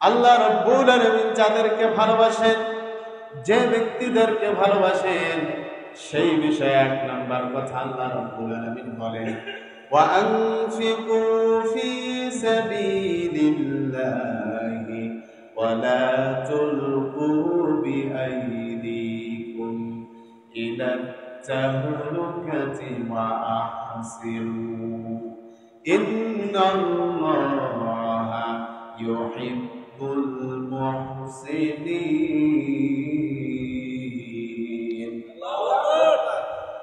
আল্লাহ রাব্বুল আলামিন যাদেরকে ভালোবাসেন, যে ব্যক্তিদেরকে ভালোবাসেন, সেই বিষয়ে এক নাম্বার কথা আল্লাহ রাব্বুল আলামিন বলেন, ওয়া আনফিকু ফি সাবিলিল্লাহি ওয়া লা তুলকু বিআইদিকুম ইলা তাহলুকাতি ওয়া আহসিনু ইন্নাল্লাহা ইউহিব্বুল মুহসিনিন।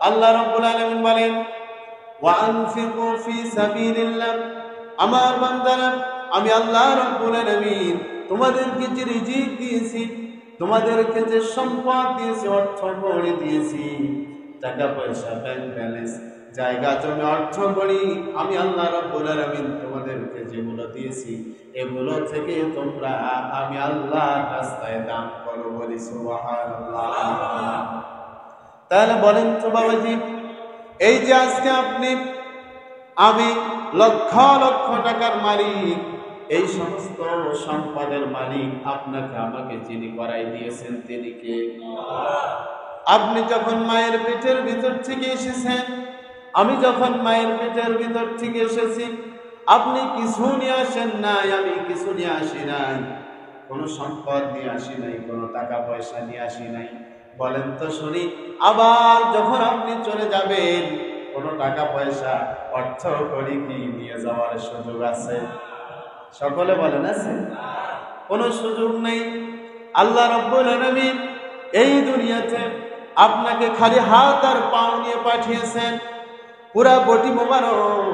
আল্লাহ রাব্বুল আলামিন বলেন, ওয়া আনফিকু ফি সাবিলিল্লাহ, আমার বান্দারা, আমি আল্লাহ রাব্বুল আলামিন তোমাদেরকে যে রিজিক দিয়েছি, তোমাদেরকে যে সম্পদ দিয়েছি, অর্থ কড়ি দিয়েছি, টাকা পয়সা, ব্যাংক ব্যালেন্স, জায়গা জমি, অর্থ কড়ি, আমি আল্লাহ রাব্বুল আলামিন তোমাদেরকে যেগুলো দিয়েছি, এগুলো থেকে তোমরা আমি আল্লাহর রাস্তায় দান করো। বলি সুবহানাল্লাহ। তাহলে বলেন তো বাবাজি, এই যে আজকে আমি লক্ষ লক্ষ টাকার মালিক, এই সমস্ত সম্পদের মালিক আপনাকে আমাকে যিনি করাই দিয়েছেন তিনি কে? আপনি যখন মায়ের পেটের ভিতর থেকে এসেছেন, আমি যখন মায়ের পেটের ভিতর থেকে এসেছি, আপনি কিছু নিয়ে আসেন নাই, আমি কিছু নিয়ে আসি নাই, কোনো সম্পদ নিয়ে আসি নাই, কোনো টাকা পয়সা নিয়ে আসি নাই। বলেন তো শুনি, আবার যখন আপনি চলে যাবেন, কোনো টাকা পয়সা, অর্থ কড়ি কি নিয়ে যাওয়ার সুযোগ আছে? সকলে বলেন আছে? কোনো সুযোগ নেই। আল্লাহ রাব্বুল আলামিন এই দুনিয়াতে আপনাকে খালি হাত আর পাও নিয়ে পাঠিয়েছেন, পুরা বডি মোবারক,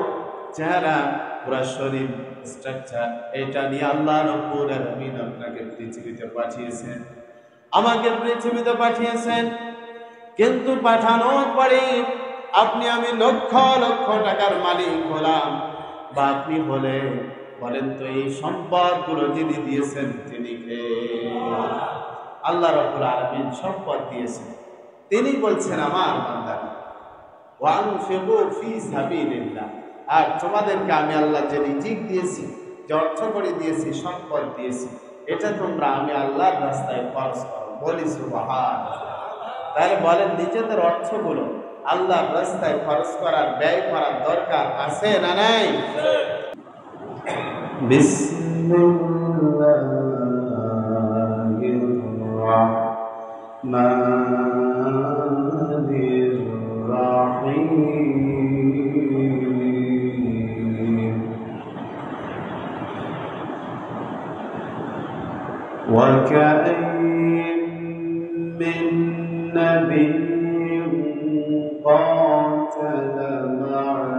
চেহারা, পুরা শরীর স্ট্রাকচার, এটা নিয়ে আল্লাহ রাব্বুল আলামিন আপনাকে পৃথিবীতে পাঠিয়েছেন, আমাকে পৃথিবীতে পাঠিয়েছেন। কিন্তু পাঠানোর পরে আপনি আমি লক্ষ লক্ষ টাকার মালিক হলাম, বা আপনি হলে, বলেন তো এই সম্পদগুলো যিনি দিয়েছেন তিনি কে? আল্লাহ রাব্বুল আলামিন সম্পদ দিয়েছেন, তিনি বলছেন আমার বান্দারা, ওয়া আনফিকু ফি সাবিলিল্লাহ, আর তোমাদেরকে আমি আল্লাহ যে রিজিক দিয়েছি, যে অর্থ করে দিয়েছি, সম্পদ দিয়েছি, এটা তোমরা আমি আল্লাহর রাস্তায় খরচ করো। বলি সুবহানাল্লাহ। তাহলে বলেন, নিজেদের অর্থগুলো আল্লাহর রাস্তায় খরচ করার, ব্যয় করার দরকার আছে না নাই? বিসমিল্লাহির রাহমানির রাহিম। ওয়া কাআইয়্যিন মিন নাবিয়্যিন قاتل معه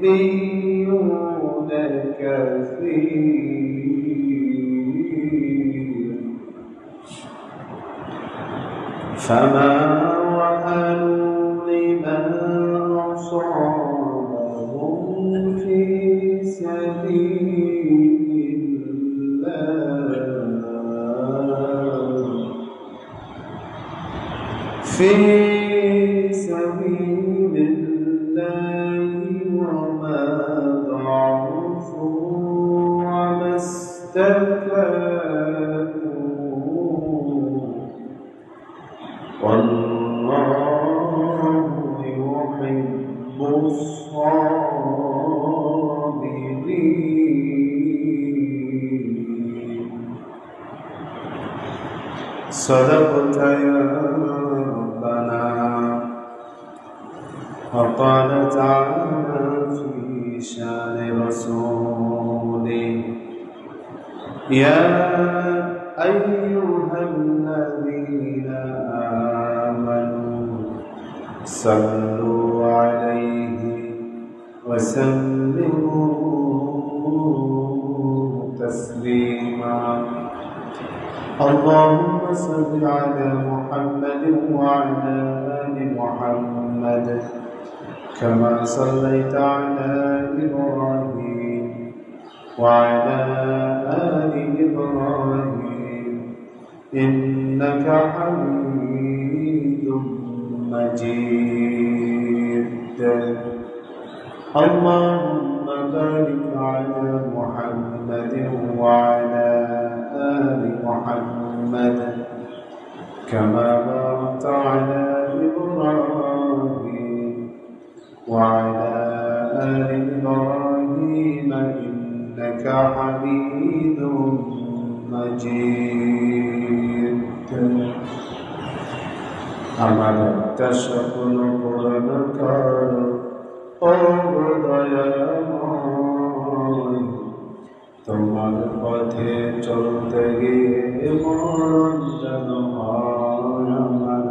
ربيون كثير فما وهنوا لما أصابهم في سبيل الله في سبيل الله وما ضعفوا وما استكانوا والله يحب الصابرين. صدقت يا ربنا. وقال تعالى في شان رسوله يا أيها الذين آمنوا صلوا عليه وسلموا تسليما. اللهم صل على محمد وعلى آل محمد كما صليت على إبراهيم وعلى آل إبراهيم إنك حميد مجيد. اللهم بارك على محمد محمد وعلى آل محمد كما باركت على إبراهيم وعلى آل إبراهيم إنك حميد مجيد আমার একটা স্বপ্ন পূরণ কর ও দয়াময় তোমার পথে চলতে গিয়ে মরণ যেন হয় আমার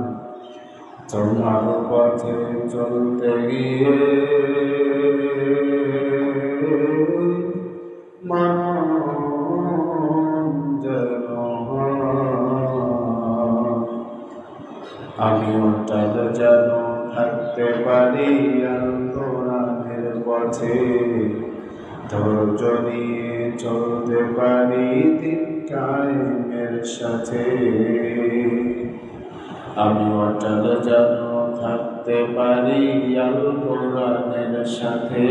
তোমার পথে চলতে গিয়ে মরণ যেন আমি অটল যেন থাকতে পারি আল কোরআনের পথে ধৈর্য নিয়ে চলতে পারি দিন কায়েমের সাথে আমি অটল যেন থাকতে পারি আল কোরআনের সাথে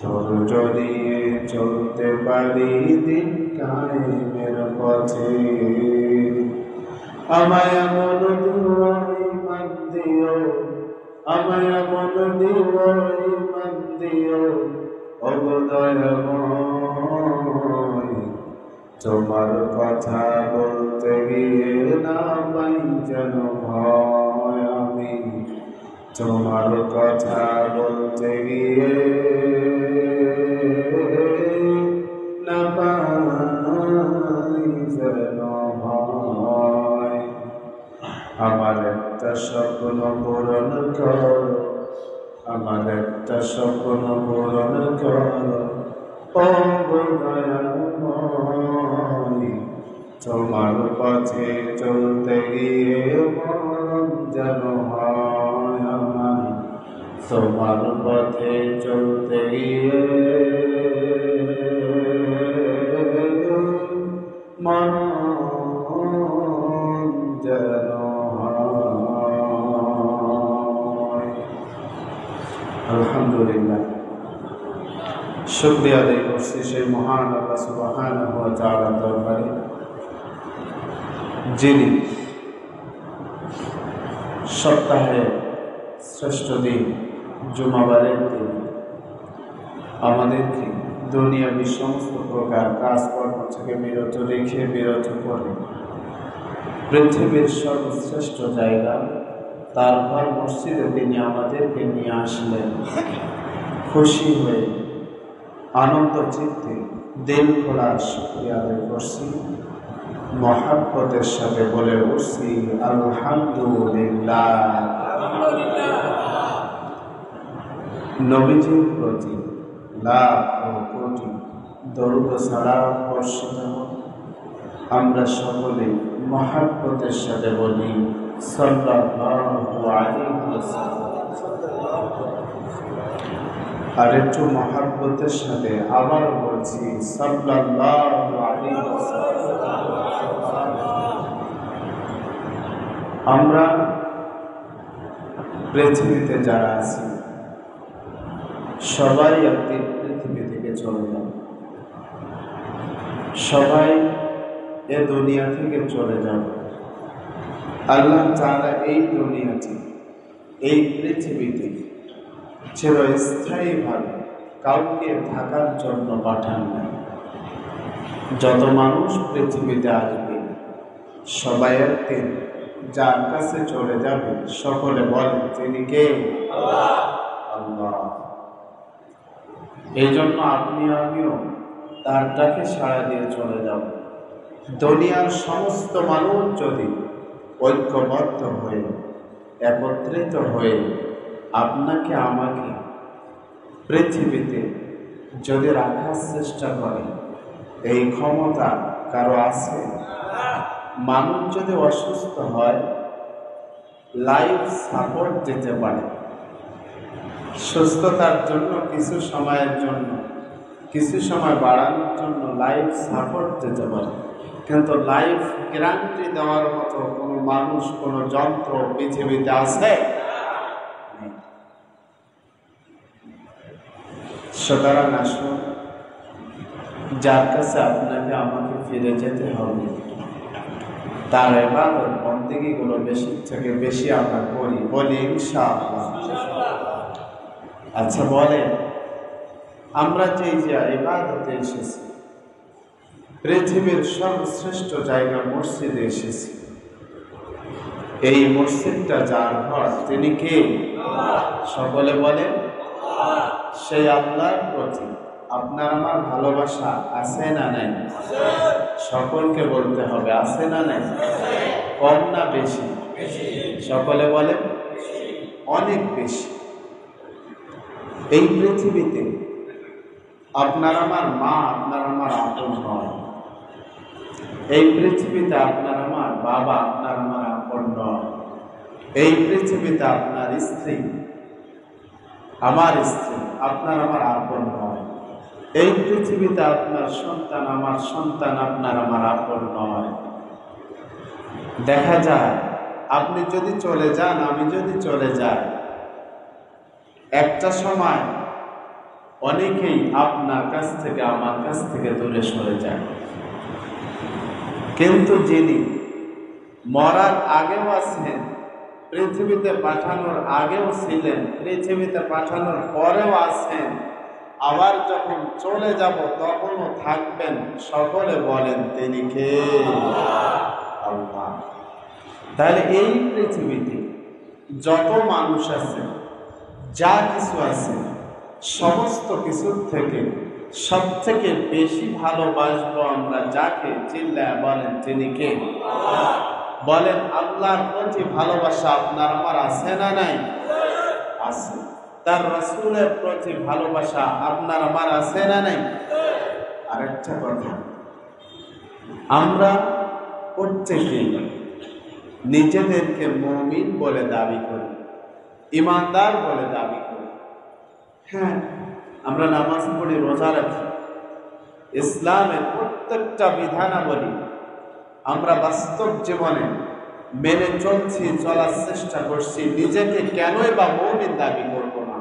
ধৈর্য নিয়ে চলতে পারি দিন কায়েমের পথে আমায় এমন ইমান দিও আমায় এমন ইমান দিও ওগো দয়াময় তোমার কথা বলতে গিয়ে না পাই যেন ভয় আমি তোমার কথা বলতে গিয়ে না পাই যেন ভয় আমার একটা স্বপ্ন পূরণ কর আমার একটা স্বপ্ন পূরণ কর ও দয়াময় তোমার পথে চলতে গিয়ে মরণ যেন হয় আমার তোমার পথে চলতে গিয়ে মরণ যেন আলহামদুলিল্লাহ শুকরিয়া আদায় করছি সেই মহান আল্লাহ সুবহানাহু ওয়া তাআলার দরবারে যিনি সপ্তাহে শ্রেষ্ঠ দিন জুমাবারের দিন আমাদেরকে দুনিয়াবী সমস্ত প্রকার কাজকর্ম থেকে বিরত রেখে বিরত করে পৃথিবীর সর্বশ্রেষ্ঠ জায়গা তার ঘর মসজিদে তিনি আমাদেরকে নিয়ে আসলেন খুশি হয়ে আনন্দ চিত্তে দিল খোলা শুকরিয়া আদায় করছি মহাব্বতের সাথে বলে উঠছি আলহামদুলিল্লাহ নবীজির প্রতি লাখ কোটি দরুদ ও সালাম বর্ষিত আমরা সকলে মহাব্বতের সাথে বলি সাল্লাল্লাহু আলাইহি ওয়াসাল্লাম আর একটু মহাব্বতের সাথে আবার বলছি সাল্লাল্লাহু আলাইহি ওয়াসাল্লাম আমরা পৃথিবীতে যারা আছি সবাই একদিন পৃথিবী থেকে চলে যাব সবাই এ দুনিয়া থেকে চলে যাব আল্লাহ তাআলা এই দুনিয়াতে এই পৃথিবীতে চিরস্থায়ীভাবে কাউকে থাকার জন্য পাঠান নাই যত মানুষ পৃথিবীতে আসবে সবাই একদিন যার কাছে চলে যাবে সকলে বলে তিনি কে আল্লাহ আল্লাহ এই জন্য আপনি আমিও তার ডাকে সাড়া দিয়ে চলে যাব দুনিয়ার সমস্ত মানুষ যদি ঐক্যবদ্ধ হয়ে একত্রিত হয়ে আপনাকে আমাকে পৃথিবীতে যদি রাখার চেষ্টা করে এই ক্ষমতা কারো আছে মানুষ যদি অসুস্থ হয় লাইফ সাপোর্ট দিতে পারে সুস্থতার জন্য কিছু সময়ের জন্য কিছু সময় বাড়ানোর জন্য লাইফ সাপোর্ট দিতে পারে কিন্তু লাইফ গ্যারান্টি দেওয়ার মতো কোনো মানুষ কোনো যন্ত্র পৃথিবীতে আছে সুতরাং আসুন যার কাছে আপনাকে আমাকে ফিরে যেতে হবে, তার ইবাদত বন্দেগীগুলো বেশি থেকে বেশি আমরা করি, বলি ইনশাআল্লাহ। আচ্ছা বলেন, আমরা যে ইবাদতে এসেছি, পৃথিবীর সর্বশ্রেষ্ঠ জায়গা মসজিদে এসেছি, এই মসজিদটা যার ঘর তিনি কে? সকলে বলেন। সেই আল্লাহর প্রতি আপনার আমার ভালোবাসা আছে না নাই? সকলকে বলতে হবে, আছে না নাই? কম না বেশি? সকলে বলেন অনেক বেশি। এই পৃথিবীতে আপনার আমার মা আপনার আমার আপন নয়। এই পৃথিবীতে আপনার আমার বাবা আপনার আমার আপন নয়। এই পৃথিবীতে আপনার স্ত্রী আমার স্ত্রী আপনার আমার আপন নয়। এই পৃথিবীতে আপনার সন্তান আমার সন্তান আপনার আমার আপন নয়। দেখা যায় আপনি যদি চলে যান, আমি যদি চলে যাই, একটা সময় অনেকেই আপনার কাছ থেকে আমার কাছ থেকে দূরে সরে যায়। কিন্তু যিনি মরার আগেও আছেন, পৃথিবীতে পাঠানোর আগেও ছিলেন, পৃথিবীতে পাঠানোর পরেও আছেন, আবার যখন চলে যাব তখনও থাকবেন, সকলে বলেন তিনি কে? আল্লাহ। তাহলে এই পৃথিবীতে যত মানুষ আছে, যা কিছু আছে, সমস্ত কিছুর থেকে সব থেকে বেশি ভালোবাসবো আমরা যাকে, চিল্লায় বলেন তিনি কে? বলেন আল্লাহর প্রতি ভালোবাসা আপনার আমার আছে না নাই? আছে। তার রাসূলের প্রতি ভালোবাসা আপনার আমার আছে না নাই? আরেকটা কথা, আমরা প্রত্যেকেই নিজেদেরকে মুমিন বলে দাবি করি, ইমানদার বলে দাবি করি। হ্যাঁ, আমরা নামাজ পড়ি, রোজা রাখি, ইসলামের প্রত্যেকটা বিধানাবলী আমরা বাস্তব জীবনে মেনে চলছি, চলার চেষ্টা করছি। নিজেকে কেনই বা মুমিন দাবি করব না?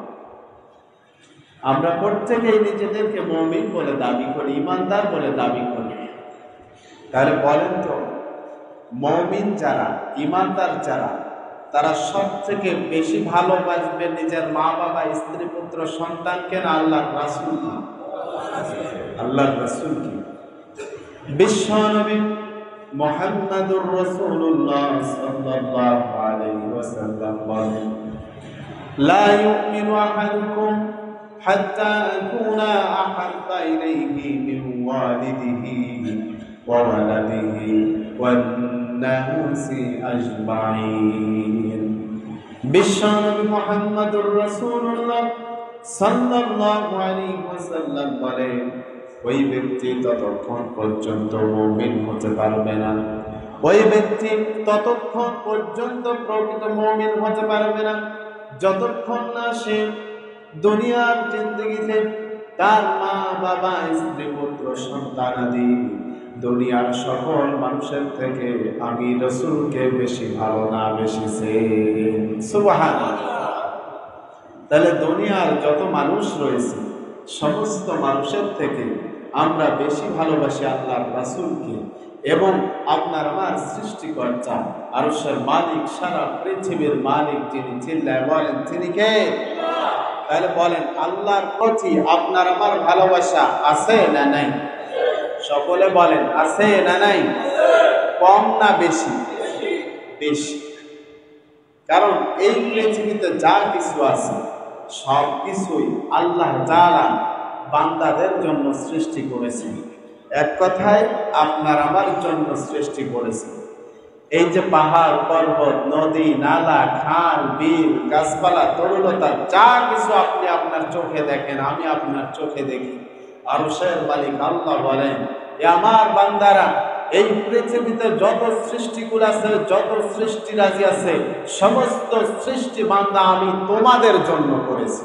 আমরা প্রত্যেকেই নিজেদেরকে মুমিন বলে দাবি করি, ইমানদার বলে দাবি করি। তাহলে বলেন তো, মুমিন যারা, ইমানদার যারা, তারা সব থেকে বেশি ভালোবাসবে নিজের মা বাবা, স্ত্রী, পুত্র, সন্তানকে না আল্লাহর রাসূল? আল্লাহর রাসূল কি? বিশ্বনবী মুহাম্মদুর রাসূলুল্লাহ সাল্লাল্লাহু আলাইহি ওয়াসাল্লাম বলেন, লা ইউমিনু আহাদুকুম হাত্তা আকুনা আহাব্বা ইলাইহি মিন ওয়ালিদিহি ওয়া ওয়ালাদিহি ওয়ান নাসি আজমাইন। বিশ্বনবী মুহাম্মদুর রাসূলুল্লাহ সাল্লাল্লাহু আলাইহি ওয়াসাল্লাম বলেন, ওই ব্যক্তি ততক্ষণ পর্যন্ত মুমিন হতে পারবে না, ওই ব্যক্তি ততক্ষণ পর্যন্ত প্রকৃত মুমিন হতে পারবে না যতক্ষণ না সে দুনিয়ার জিন্দেগিতে তার মা বাবা, স্ত্রী, পুত্র, সন্তানাদি, দুনিয়ার সকল মানুষের থেকে আমি রাসূলকে বেশি ভালো না বেশিছে। সুবহানাল্লাহ। তাহলে দুনিয়ার যত মানুষ রয়েছে, সমস্ত মানুষের থেকে আমরা বেশি ভালোবাসি আল্লাহর রাসূলকে, এবং আপনার আমার সৃষ্টিকর্তা, আরশের মালিক, সারা পৃথিবীর মালিক যিনি, চিল্লায় বলেন তিনি কে? তাহলে বলেন আল্লাহর প্রতি আপনার আমার ভালোবাসা আছে না নাই? সকলে বলেন আছে না নাই? কম না বেশি? বেশি। কারণ এই পৃথিবীতে যা কিছু আছে সব কিছুই আল্লাহ তাআলা বান্দাদের জন্য সৃষ্টি করেছেন। এক কথায় আপনার আমার জন্য সৃষ্টি করেছেন। এই যে পাহাড়, পর্বত, নদী, নালা, খাল, বিল, গাছপালা, তরুলতা, যা কিছু আপনি আপনার চোখে দেখেন, আমি আপনার চোখে দেখি, আরশের মালিক আল্লাহ বলেন, এ আমার বান্দারা, এই পৃথিবীতে যত সৃষ্টিকুল আছে, যত সৃষ্টিরাজি আছে, সমস্ত সৃষ্টি বান্দা আমি তোমাদের জন্য করেছি।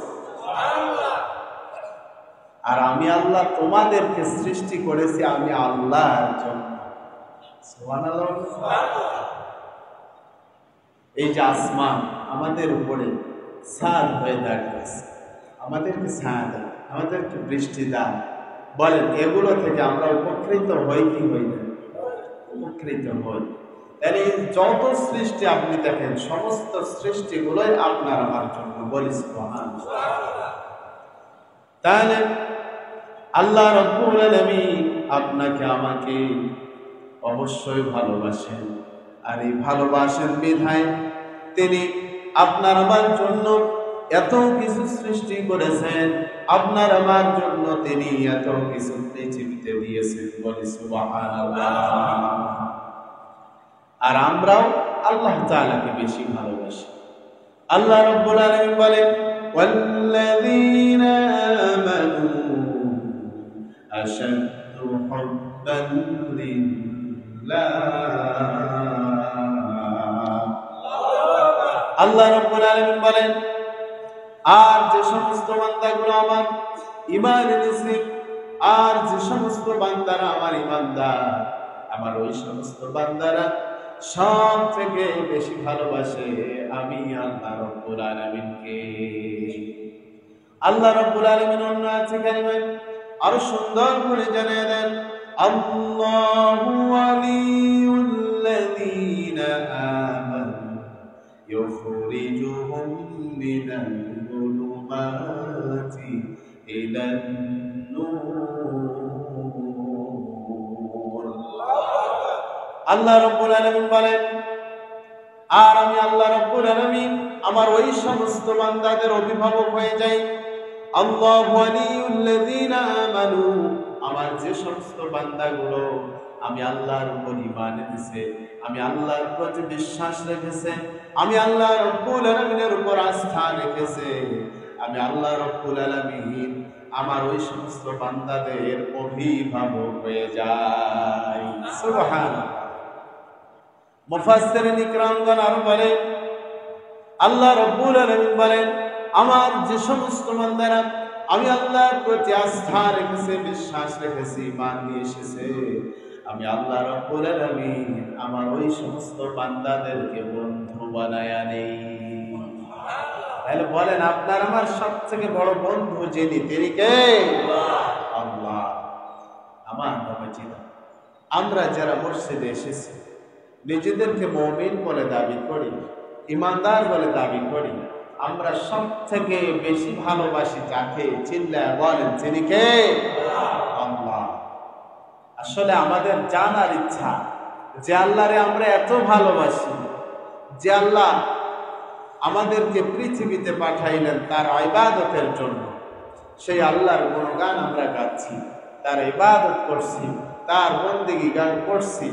আর আমি আল্লাহ তোমাদেরকে সৃষ্টি করেছি আমি আল্লাহর জন্য। সুবহানাল্লাহ। এই যে আসমান আমাদের উপরে ছাদ হয়ে দাঁড়িয়েছে, আমাদেরকে ছায়া দেয়, আমাদেরকে বৃষ্টি দেয়, বলেন এগুলো থেকে আমরা উপকৃত হই কি হই না? উপকৃত হই। তাহলে যত সৃষ্টি আপনি দেখেন, সমস্ত সৃষ্টিগুলোই আপনার আমার জন্য। বলি সুবহানাল্লাহ। তাহলে আল্লাহ রাব্বুল আলামিন আপনাকে আমাকে অবশ্যই ভালোবাসেন, আর এই ভালোবাসেন বিধায় তিনি আপনার আমার জন্য এত কিছু সৃষ্টি করেছেন, আপনার আমার জন্য তিনি এত কিছু পৃথিবীতে দিয়েছেন। বলি সুবহানাল্লাহ। আর আমরাও আল্লাহ তাআলাকে বেশি ভালোবাসি। আল্লাহ রাব্বুল আলামিন বলেন, ওয়াল্লাযীনা আমানু আশাদ্দু হুব্বান লিল্লাহ। আল্লাহ রাব্বুল আলামিন বলেন, আর যে সমস্ত বান্দাগুলো আমার ঈমান এনেছে, আর যে সমস্ত বান্দারা আমার ঈমানদার, আমার ওই সমস্ত বান্দারা সব থেকে বেশি ভালোবাসে আমি আল্লাহ রাব্বুল আলামিনকে। আল্লাহ রাব্বুল আলামিন অন্য আছে কালিমায় আরো সুন্দর করে জানিয়ে দেন, আল্লাহু ওয়ালিয়ুল্লাযীনা আমানু ইউখরিজুহুম মিনাল যুলুমাতি ইলান নূর। আল্লাহ রাব্বুল আলামিন বলেন, আর আমি আল্লাহ রাব্বুল আলামিন আমার ওই সমস্ত বান্দাদের অভিভাবক হয়ে যাই। আল্লাহু ওয়ালিয়ুল্লাযীনা আমানু, আমার যে সমস্ত বান্দাগুলো আমি আল্লাহর উপর ঈমান এনেছে, আমি আল্লাহর প্রতি বিশ্বাস রেখেছে, আমি আল্লাহ রাব্বুল আলামিনের উপর আস্থা রেখেছে, আমি আল্লাহ রাব্বুল আলামিন আমার ওই সমস্ত বান্দাদের অভিভাবক হয়ে যাই। সুবহানাল্লাহ। মুফাসসিরিন ইকরামগণ আরো বলেন, আল্লাহ রাব্বুল আলামিন বলেন, আমার যে সমস্ত বান্দারা আমি আল্লাহর প্রতি আস্থা রেখেছে, বিশ্বাস রেখেছে, ঈমান নিয়ে এসেছে, আমি আল্লাহ রাব্বুল আলামিন আমার ওই সমস্ত বান্দাদেরকে বন্ধু বানায়া নেই। তাহলে বলেন আপনার আমার সবথেকে বড় বন্ধু যিনি, তিনি কে? আল্লাহ। আমার বাবাজিরা, আমরা যারা মসজিদে এসেছি নিজেদেরকে মুমিন বলে দাবি করি, ঈমানদার বলে দাবি করি, আমরা সব থেকে বেশি ভালোবাসি যাকে? চিল্লায় বলেন তিনি কে? আল্লাহ। আসলে আমাদের জানার ইচ্ছা যে আল্লাহরে আমরা এত ভালোবাসি, যে আল্লাহ আমাদেরকে পৃথিবীতে পাঠাইলেন তার ইবাদতের জন্য, সেই আল্লাহর গুণগান আমরা গাচ্ছি, তার ইবাদত করছি, তার বন্দেগী গান করছি,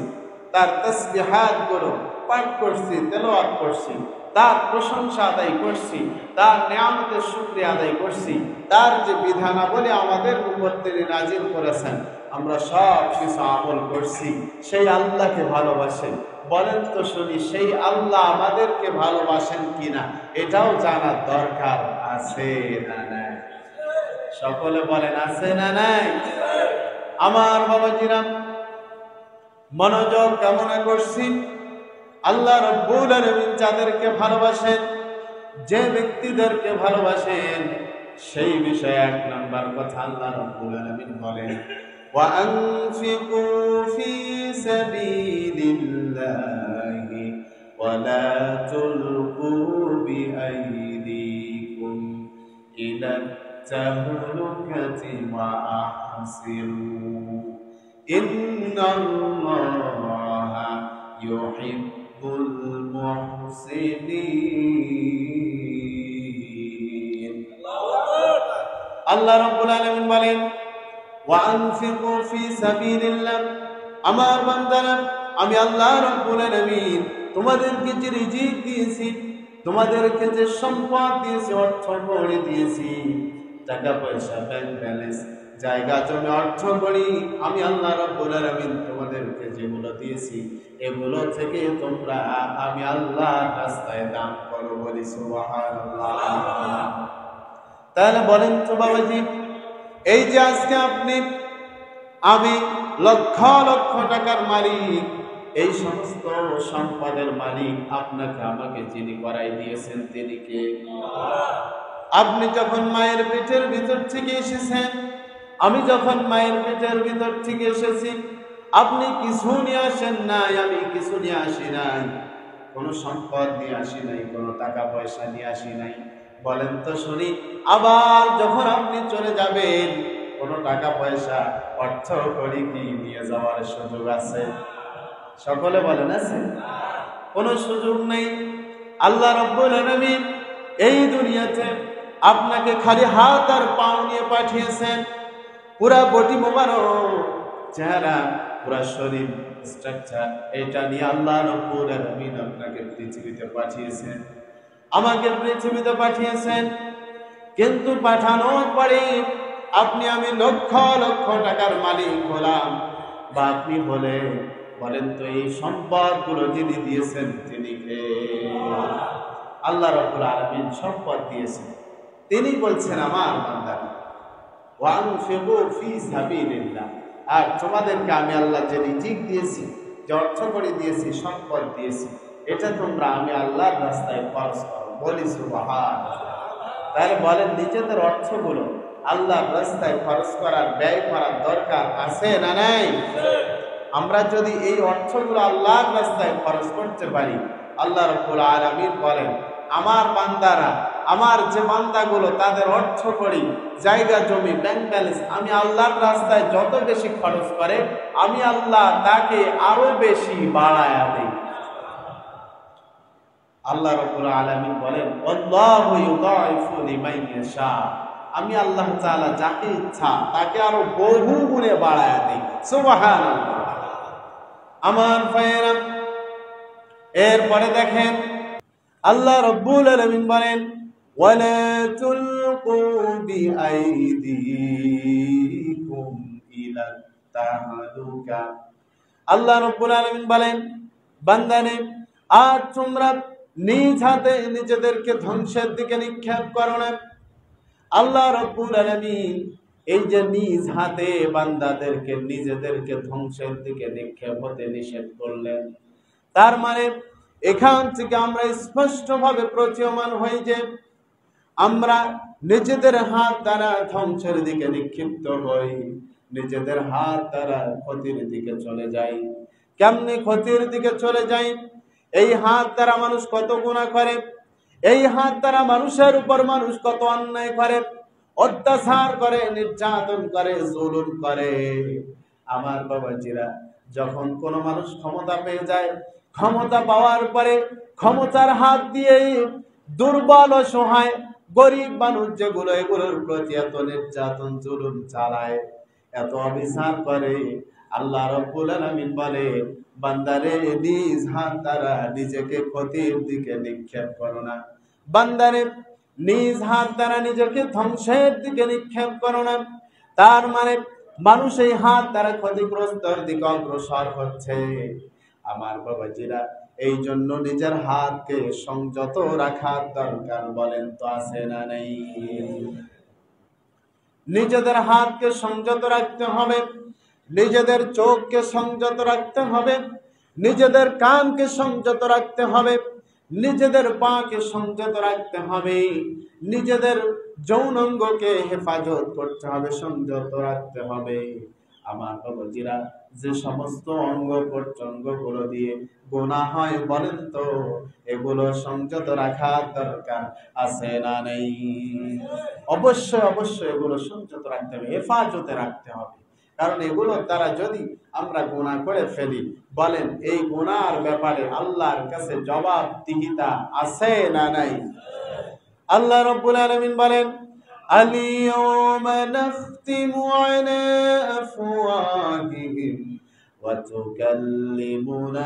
তার তাসবিহাত গুলো পাঠ করছি, তেলাওয়াত করছি, তার প্রশংসা আদায় করছি, তার নিয়ামতের শুকরিয়া আদায় করছি, তার যে বিধানাবলী আমাদের উপর তিনি নাজিল করেছেন আমরা সব কিছু আমল করছি। সেই আল্লাহকে ভালোবাসেন। বলেন তো শুনি, সেই আল্লাহ আমাদেরকে ভালোবাসেন কিনা এটাও জানার দরকার আছে না নাই? সকলে বলেন আছে না নাই? আমার বাবাজিরা, মনোযোগ কামনা করছি, আল্লাহ রাব্বুল আলামিন যাদেরকে ভালোবাসেন, যে ব্যক্তিদেরকে ভালোবাসেন, সেই বিষয়ে এক নাম্বার কথা আল্লাহ রাব্বুল আলামিন বলেন, ওয়া আনফিকু ফি সাবিলিল্লাহি ওয়া লা তুলকু বিআইদিকুম ইলা তাহলুকাতি ওয়া আহসিনু ইন্নাল্লাহা ইউহিব্বুল মুহসিনিন। আল্লাহ রাব্বুল আলামিন বলেন, ওয়া আনফিকু ফি সাবিলিল্লাহ, আমার বান্দারা আমি আল্লাহ রাব্বুল আলামিন তোমাদেরকে যে রিজিক দিয়েছি, তোমাদেরকে যে সম্পদ দিয়েছি, অর্থ কড়ি দিয়েছি, টাকা পয়সা, ব্যাংক ব্যালেন্স, জায়গা জমি, অর্থ কড়ি, আমি আল্লাহ রাব্বুল আলামিন তোমাদেরকে যেগুলো দিয়েছি এগুলো থেকে তোমরা আমি আল্লাহর রাস্তায় দান করো। বলি সুবহানাল্লাহ। তাহলে বলেন তো বাবাজি, এই যে আজকে আপনি আমি লক্ষ লক্ষ টাকার মালিক, এই সমস্ত সম্পদের মালিক আপনাকে আমাকে যিনি করাই দিয়েছেন তিনি কে? আপনি যখন মায়ের পেটের ভিতর থেকে এসেছেন আমি যখন মায়ের পেটের ভিতর থেকে এসেছি আপনি কিছু নিয়ে আসেন নাই, আমি কিছু নিয়ে আসি নাই, কোনো সম্পদ নিয়ে আসি নাই, কোনো টাকা পয়সা নিয়ে আসি নাই। বলেন তো শুনি, আবার যখন আপনি চলে যাবেন কোনো টাকা পয়সা অর্থ করি কি নিয়ে যাওয়ার সুযোগ আছে? সকলে বলেন আছে? কোনো সুযোগ নেই। আল্লাহ রাব্বুল আলামিন এই দুনিয়াতে আপনাকে খালি হাত আর পাও নিয়ে পাঠিয়েছেন, পুরা বডি মোবারক, চেহারা, পুরা শরীর স্ট্রাকচার এটা নিয়ে আল্লাহ রাব্বুল আলামিন আপনাকে পৃথিবীতে পাঠিয়েছেন, আমাকে পৃথিবীতে পাঠিয়েছেন। কিন্তু পাঠানোর পরে আপনি আমি লক্ষ লক্ষ টাকার মালিক হলাম, বা আপনি হলে, বলেন তো এই সম্পদগুলো যিনি দিয়েছেন তিনি কে? আল্লাহ রাব্বুল আলামিন সম্পদ দিয়েছেন। তিনি বলছেন আমার বান্দারা ওয়ানফিকু ফি সাবিলিল্লাহ, আর তোমাদেরকে আমি আল্লাহ যে রিজিক দিয়েছি, যে অর্থ করে দিয়েছি, সম্পদ দিয়েছি, এটা তোমরা আমি আল্লাহর রাস্তায় খরচ করো। বলি সুবহানাল্লাহ। তাহলে বলেন নিজেদের অর্থগুলো আল্লাহর রাস্তায় খরচ করার, ব্যয় করার দরকার আছে না নাই? আমরা যদি এই অর্থগুলো আল্লাহর রাস্তায় খরচ করতে পারি, আল্লাহ রাব্বুল আলামিন বলেন আমার বান্দারা, আমার যে বান্দাগুলো তাদের অর্থ করি, জায়গা জমি, ব্যাংক ব্যালেন্স আমি আল্লাহর রাস্তায় যত বেশি খরচ করে আমি আল্লাহ তাকে আরো বেশি বাড়ায়া দেই। আল্লাহ রাব্বুল আলামিন বলেন আল্লাহু ইউদাইফু লিমান ইয়াশা, আমি আল্লাহ তাআলা যাকে ইচ্ছা তাকে আরো বহু গুণে বাড়ায়া দেই। সুবহানাল্লাহ। আমার ভাইয়েরা, এরপরে দেখেন আল্লাহ রাব্বুল আলামিন বলেন ওয়ালা তুলকু বিআইদিকুম ইলা তাহালুকা। আল্লাহ রাব্বুল আলামিন বলেন বান্দানে, আর তোমরা নিজ হাতে নিজেদেরকে ধ্বংসের দিকে নিক্ষেপ করো না। আল্লাহ রাব্বুল আলামিন এই যে নিজ হাতে বান্দাদেরকে নিজেদেরকে ধ্বংসের দিকে নিক্ষেপ হতে নিষেধ করলেন, তার মানে এখান থেকে আমরা স্পষ্টভাবে প্রতীয়মান হই যে আমরা নিজেদের হাত দ্বারা ধ্বংসের দিকে নিক্ষিপ্ত হই, নিজেদের হাত দ্বারা ক্ষতির দিকে চলে যাই। কেমনি ক্ষতির দিকে চলে যাই? এই হাত দ্বারা মানুষ কত গুনাহ করে, এই হাত দ্বারা মানুষের উপর মানুষ কত অন্যায় করে, অত্যাচার করে, নির্যাতন করে, জুলুম করে। আমার বাবাজিরা, যখন কোনো মানুষ ক্ষমতা পেয়ে যায়, ক্ষমতা পাওয়ার পরে ক্ষমতার হাত দিয়ে দুর্বল, অসহায়, গরিব মানুষ যেগুলো, এগুলোর প্রতি এত নির্যাতন, জুলুম চালায়, এত অবিচার করে, আল্লাহ রাব্বুল আলামিন বলে বান্দারে নিজ হাত দ্বারা নিজেকে ক্ষতির দিকে নিক্ষেপ করো না। বান্দারে নিজ হাত দ্বারা নিজেকে ধ্বংসের দিকে নিক্ষেপ করো না। তার মানে মানুষ এই হাত দ্বারা ক্ষতিগ্রস্তর দিকে অগ্রসর হচ্ছে। আমার বাবাজিরা, এই জন্য নিজের হাতকে সংযত রাখার দরকার। বলেন তো আছে না নেই? নিজেদের হাতকে সংযত রাখতে হবে, নিজেদের চোখকে সংযত রাখতে হবে, নিজেদের কানকে সংযত রাখতে হবে, নিজেদের পাকে সংযত রাখতে হবে, নিজেদের যৌনাঙ্গকে হেফাজত করতে হবে, সংযত রাখতে হবে। আমার বাবাজিরা, যে সমস্ত অঙ্গ প্রত্যঙ্গগুলো দিয়ে গুনাহ হয়, বলেন তো এগুলো সংযত রাখার দরকার আছে না নেই? অবশ্যই অবশ্যই এগুলো সংযত রাখতে হবে, হেফাজতে রাখতে হবে। কারণ এগুলোর দ্বারা যদি আমরা গুনাহ করে ফেলি, বলেন এই গুনাহর ব্যাপারে আল্লাহর কাছে জবাবদিহিতা আছে না নাই? আল্লাহ রাব্বুল আলামিন বলেন আল-ইয়াওমা নাখতিমু আলা আফওয়াহিহিম ওয়া তুকাল্লিমুনা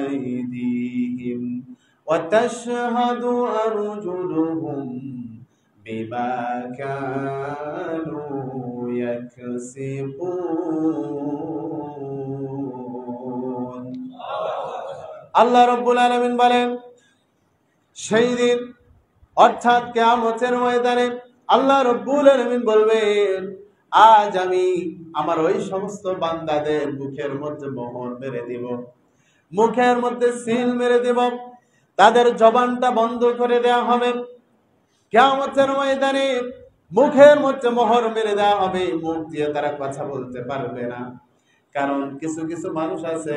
আইদিহিম ওয়া তাশহাদু আরজুলুহুম বিমা কানু ইয়াকসিবুন। আল্লাহ রাব্বুল আলামিন বলেন সেই দিন, অর্থাৎ কিয়ামতের ময়দানে আল্লাহ রাব্বুল আলামিন বলবেন আজ আমি আমার ওই সমস্ত বান্দাদের মুখের মধ্যে মোহর মেরে দিব, মুখের মধ্যে সিল মেরে দেব, তাদের জবানটা বন্ধ করে দেওয়া হবে। কিয়ামতের ময়দানে মুখের মধ্যে মোহর মেরে দেওয়া হবে, মুখ দিয়ে তারা কথা বলতে পারবে না। কারণ কিছু কিছু মানুষ আছে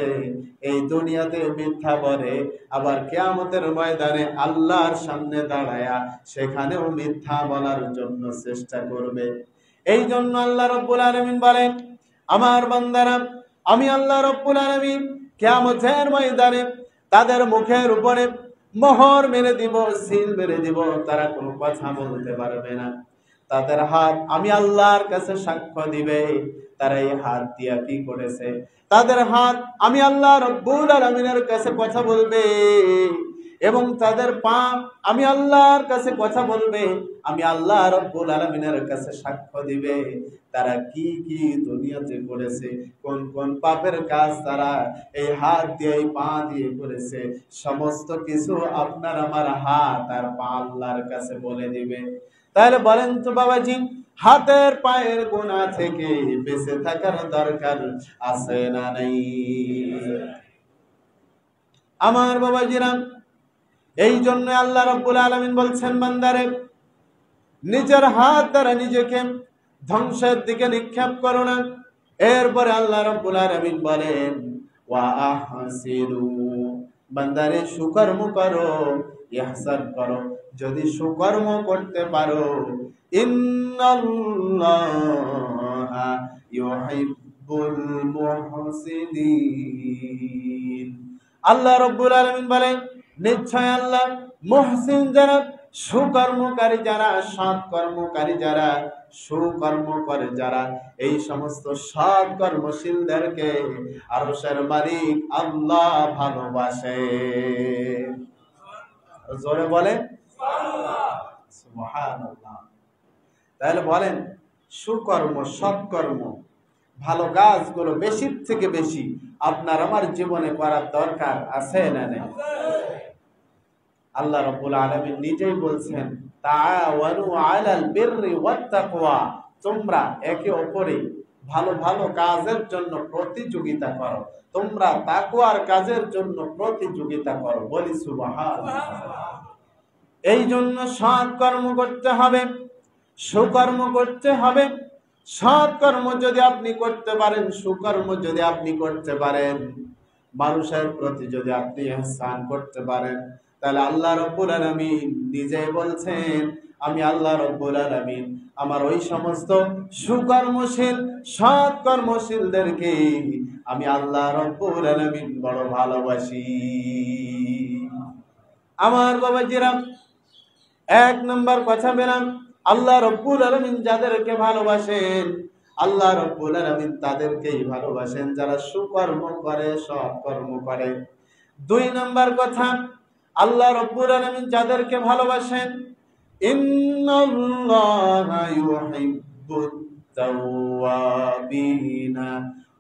এই দুনিয়াতে মিথ্যা বলে, আবার কিয়ামতের ময়দানে আল্লাহর সামনে দাঁড়ায়া সেখানেও মিথ্যা বলার জন্য চেষ্টা করবে। এই জন্য আল্লাহ রাব্বুল আলামিন বলেন, আমার বান্দারা, আমি আল্লাহ রাব্বুল আলামিন কিয়ামতের ময়দানে তাদের মুখের উপরে মোহর মেরে দিব, সিল মেরে দিব, তারা কোনো কথা বলতে পারবে না। তাদের হাত আমি আল্লাহর কাছে সাক্ষ্য দিবে তারা এই হাত দিয়া কি করেছে। তাদের হাত আমি আল্লাহ রাব্বুল আলামিনের কাছে কথা বলবে, এবং তাদের পা আমি আল্লাহর কাছে কথা বলবে, আমি আল্লাহ রাব্বুল আলামিনের কাছে সাক্ষ্য দিবে তারা কি কি দুনিয়াতে করেছে, কোন কোন পাপের কাজ তারা এই হাত দিয়ে এই পা দিয়ে করেছে। সমস্ত কিছু আপনার আমার হাত আর পা আল্লাহর কাছে বলে দিবে। তাহলে বলেন তো বাবাজি, হাতের পায়ের গুনাহ থেকে বেঁচে থাকার দরকার আছে না নাই? আমার বাবাজিরা, এই জন্য আল্লাহ রাব্বুল আলামিন বলছেন, বান্দারে নিজের হাত দ্বারা নিজেকে ধ্বংসের দিকে নিক্ষেপ করো না। এরপরে আল্লাহ রাব্বুল আলামিন বলেন, ওয়া আহসিনু, বান্দারে সুকর্ম করো, ইহসান করো। যদি সুকর্ম করতে পারো, ইন্নাল্লাহা ইউহিব্বুল মুহসিনিন, আল্লাহ রাব্বুল আলামিন বলেন নিশ্চয় আল্লাহ মুহসিন যারা, সুকর্মকারী যারা, সৎ কর্মকারী যারা, সুকর্ম করে যারা, এই সমস্ত সৎ কর্মশীলদেরকে আরশের মালিক আল্লাহ ভালোবাসে। জোরে বলে সুবহানাল্লাহ। তাহলে বলেন, সুকর্ম, সৎকর্ম, ভালো কাজগুলো বেশির থেকে বেশি আপনার আমার জীবনে করার দরকার আছে না নেই? আল্লাহ রাব্বুল আলামিন নিজেই বলছেন, তাআওয়ানু আলাল বিররি ওয়াত তাকওয়া, তোমরা একে অপরে ভালো ভালো কাজের জন্য প্রতিযোগিতা করো, তোমরা তাকওয়ার কাজের জন্য প্রতিযোগিতা করো। বলি সুবহানাল্লাহ। এই জন্য সৎ কর্ম করতে হবে, সুকর্ম করতে হবে। সৎ কর্ম যদি আপনি করতে পারেন, সুকর্ম যদি আপনি করতে পারেন, মানুষের প্রতি যদি আপনি ইহসান করতে পারেন, তাহলে আল্লাহ রাব্বুল আলামিন নিজেই বলছেন, আমি আল্লাহ রাব্বুল আলামিন আমার ওই সমস্ত সুকর্মশীল সৎ কর্মশীলদেরকে আমি আল্লাহ রাব্বুল আলামিন বড় ভালোবাসি। আমার বাবাজিরা, এক নম্বর কথা বললাম, আল্লাহ রাব্বুল আলামিন যাদেরকে ভালোবাসেন, আল্লাহ রাব্বুল আলামিন তাদেরকেই ভালোবাসেন যারা সুকর্ম করে, সৎ কর্ম করে। দুই নম্বর কথা, আল্লাহ রাব্বুল আলামিন যাদেরকে ভালোবাসেন, ইন্নাল্লাহা ইউহিব্বুত তাওয়াবিনা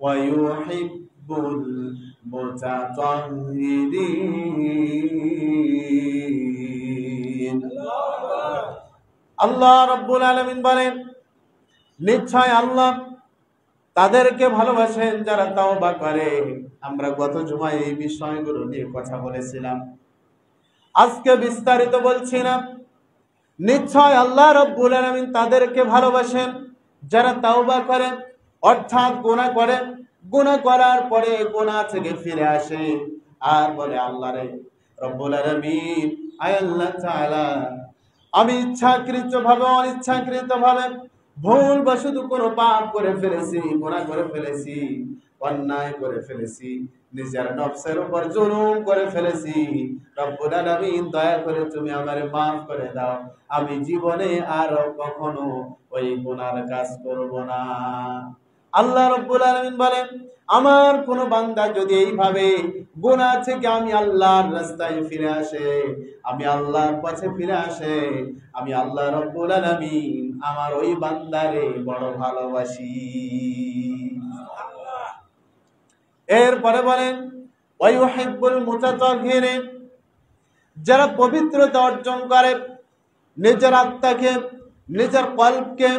ওয়া ইউহিব্বুল মুতাতাহহিরিন। আল্লাহ রাব্বুল আলামিন বলেন, নিশ্চয় আল্লাহ তাদেরকে ভালোবাসেন যারা তাওবা করে। আমরা গত জুমায় এই বিষয়গুলো নিয়ে কথা বলেছিলাম, আজকে বিস্তারিত বলছি না। নিশ্চয় আল্লাহ রাব্বুল আলামিন তাদেরকে ভালোবাসেন যারা তাওবা করে, অর্থাৎ গুনাহ করে, গুনাহ করার পরে গুনাহ থেকে ফিরে আসে আর বলে, আল্লাহ রে রব্বুল আলামিন, আয় আল্লাহ তাআলা, আমি ইচ্ছাকৃতভাবে অনিচ্ছাকৃতভাবে ভুলবশত কোনো পাপ করে ফেলেছি, গুনাহ করে ফেলেছি, অন্যায় করে ফেলেছি, নিজের নফসের উপর জুলুম করে ফেলেছি। রব্বুল আলামিন, দয়া করে তুমি আমারে maaf করে দাও, আমি জীবনে আর কখনো ওই গুনার কাজ করব না। আল্লাহ রাব্বুল আলামিন বলেন, আমার কোন বান্দা যদি এইভাবে গুনাহ থেকে আমি আল্লাহর রাস্তায় ফিরে আসে, আমি আল্লাহর পথে ফিরে আসে, আমি আল্লাহ রাব্বুল আলামিন আমার ওই বান্দারে বড় ভালোবাসি। এরপরে বলেন, ওয়া ইউহিব্বুল মুতাতাহহিরিন, যারা পবিত্রতা অর্জন করে, নিজের আত্মাকে, নিজের কলবকে,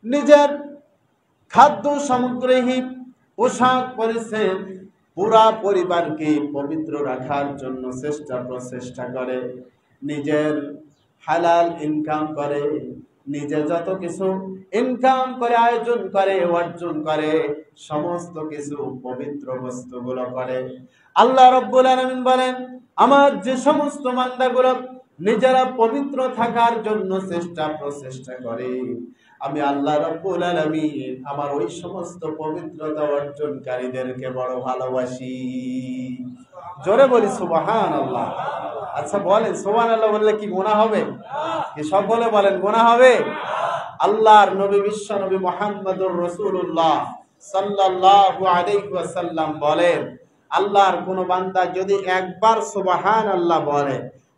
নিজের খাদ্য সামগ্রী, পোশাক পরিচ্ছদ, পুরা পরিবারকে পবিত্র রাখার জন্য প্রচেষ্টা করে, নিজের হালাল ইনকাম করে, নিজে যত কিছু ইনকাম করে, আয়োজন করে, অর্জন করে, সমস্ত কিছু পবিত্র বস্তুগুলো করে। আল্লাহ রাব্বুল আলামিন বলেন, আমার যে সমস্ত বান্দাগুলো নিজেরা পবিত্র থাকার জন্য প্রচেষ্টা করে, আমি আল্লাহ রাব্বুল আলামিন আমার ওই সমস্ত পবিত্রতা অর্জনকারীদেরকে বড় ভালোবাসি। জোরে বলি সুবহানাল্লাহ। আচ্ছা বলেন, সুবহানাল্লাহ বললে কি গুনাহ হবে? কি সকলে বলেন গুনাহ হবে? আল্লাহর নবী বিশ্ব নবী মুহাম্মদুর রাসূলুল্লাহ সাল্লাল্লাহু আলাইহি ওয়াসাল্লাম বলেন, আল্লাহর কোন বান্দা যদি একবার সুবহানাল্লাহ বলে,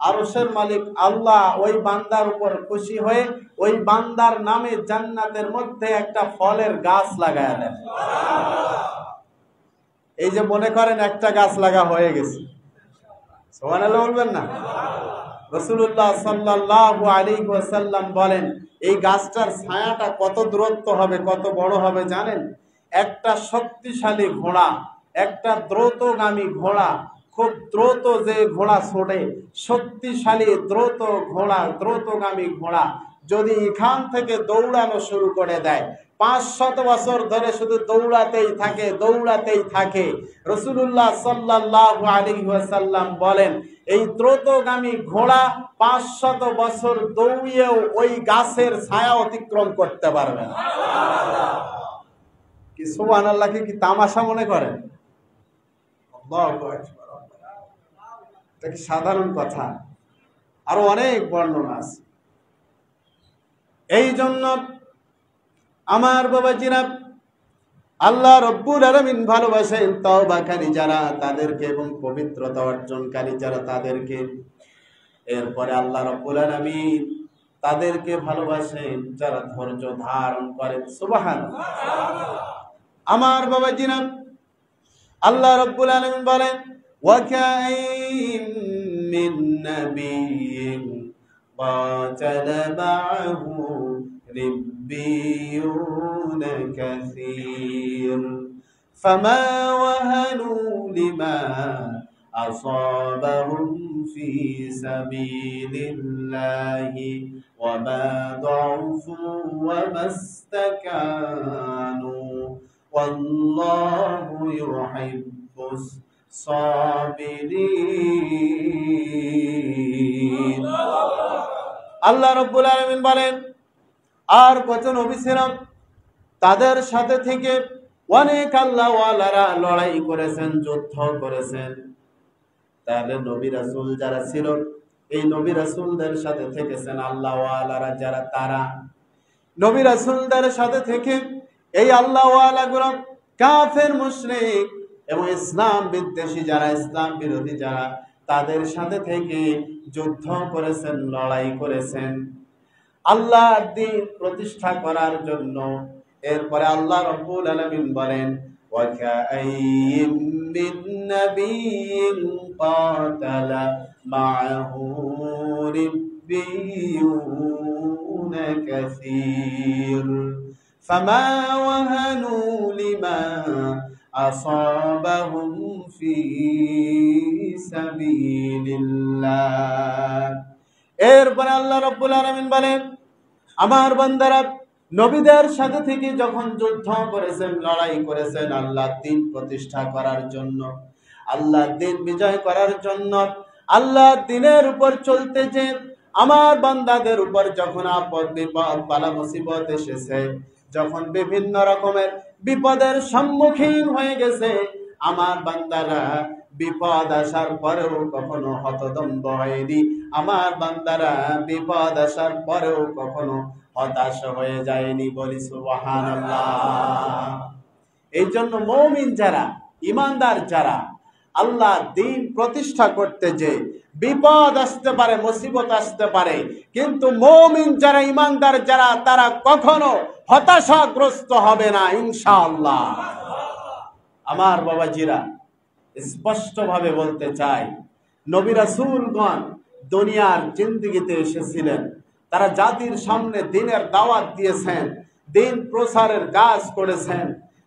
আরশের মালিক আল্লাহ ওই বান্দার উপর খুশি হয়ে ওই বান্দার নামে জান্নাতের মধ্যে একটা ফলের গাছ লাগায় দেন। এই যে মনে করেন একটা গাছ লাগা হয়ে গেছে, সুবহানাল্লাহ বলবেন না? রাসূলুল্লাহ সাল্লাল্লাহু আলাইহি ওয়াসাল্লাম বলেন, এই গাছটার ছায়াটা কত দূরত্ব হবে, কত বড় হবে জানেন? একটা শক্তিশালী ঘোড়া, একটা দ্রুতগামী ঘোড়া, খুব দ্রুত যে ঘোড়া ছোটে, শক্তিশালী দ্রুত ঘোড়া, দ্রুতগামী ঘোড়া যদি এখান থেকে দৌড়ানো শুরু করে দেয়, 500 বছর ধরে শুধু দৌড়াতেই থাকে। রাসূলুল্লাহ সাল্লাল্লাহু আলাইহি ওয়াসাল্লাম বলেন, এই দ্রুতগামী ঘোড়া 500 বছর দৌড়িয়েও ওই গাছের ছায়া অতিক্রম করতে পারবে না। কি সুবহানাল্লাহকে কি তামাশা মনে করেন? আল্লাহু আকবার। এটা কি সাধারণ কথা? আরো অনেক বর্ণনা আছে। এই জন্য আমার বাবাজিরা, আল্লাহ রাব্বুল আলামিন ভালোবাসেন তওবাকারী যারা তাদেরকে এবং পবিত্রতা অর্জনকারী যারা তাদেরকে। এরপরে আল্লাহ রাব্বুল আলামিন তাদেরকে ভালোবাসেন যারা ধৈর্য ধারণ করেন। সুবহানাল্লাহ। আমার বাবাজিরা, আল্লাহ রাব্বুল আলামিন বলেন, ওয়াকাইম মিন নাবিয়্যিন ক্বাতালা মা'আহু ربيون كثير فما وهنوا لما أصابهم في سبيل الله وما ضعفوا وما استكانوا والله يحب الصابرين। আল্লাহ রাব্বুল আলামিন বলেন, আর কত নবী ছিলেন, তাদের সাথে থেকে অনেক আল্লাহওয়ালারা লড়াই করেছেন, যুদ্ধ করেছেন। তাহলে নবী রাসূল যারা ছিল, এই নবী রাসূলদের সাথে থেকেছেন আল্লাহওয়ালারা যারা, তারা নবী রাসূলদের সাথে থেকে এই আল্লাহওয়ালাগুলো কাফের, মুশরিক এবং ইসলাম বিদ্বেষী যারা, ইসলাম বিরোধী যারা, তাদের সাথে থেকে যুদ্ধ করেছেন, লড়াই করেছেন আল্লাহর দ্বীন প্রতিষ্ঠা করার জন্য। এরপরে আল্লাহ রাব্বুল আলামিন বলেন, ওয়াকাইয়িম মিন নাবিয়্যিন ক্বাতালা মা'আহু রিব্বিয়ুন কাসীর ফামা ওয়াহানু লিমা আসাবাহুম ফি সাবিলিল্লাহ। এরপরে আল্লাহ রাব্বুল আলামিন বলেন, আমার বান্দারা নবীদের সাথে থেকে যখন যুদ্ধ করেছেন, লড়াই করেছেন আল্লাহর দ্বীন প্রতিষ্ঠা করার জন্য, আল্লাহর দ্বীন বিজয় করার জন্য, আল্লাহর দ্বীনের উপর চলতে যে আমার বান্দাদের উপর যখন আপদ বিপদ বালা মুসিবত এসেছে, যখন বিভিন্ন রকমের বিপদের সম্মুখীন হয়ে গেছে, আমার বান্দারা বিপদ আসার পরেও কখনো হতদম্ব হয়নি। আমার বান্দারা বিপদ আসার পরেও কখনো হতাশ হয়ে যায়নি। বলি সুবহানাল্লাহ। এই জন্য মুমিন যারা, ঈমানদার যারা, আল্লাহ দ্বীন প্রতিষ্ঠা করতে যে বিপদ আসতে পারে, মুসিবত আসতে পারে, কিন্তু মুমিন যারা, ঈমানদার যারা, তারা কখনো হতাশাগ্রস্ত হবে না ইনশাআল্লাহ। আমার বাবাজিরা, স্পষ্টভাবে বলতে চাই, নবী রাসূলগণ দুনিয়ার জিন্দেগিতে এসেছিলেন, তারা জাতির সামনে দ্বীনের দাওয়াত দিয়েছেন, দ্বীন প্রচারের কাজ করেছেন।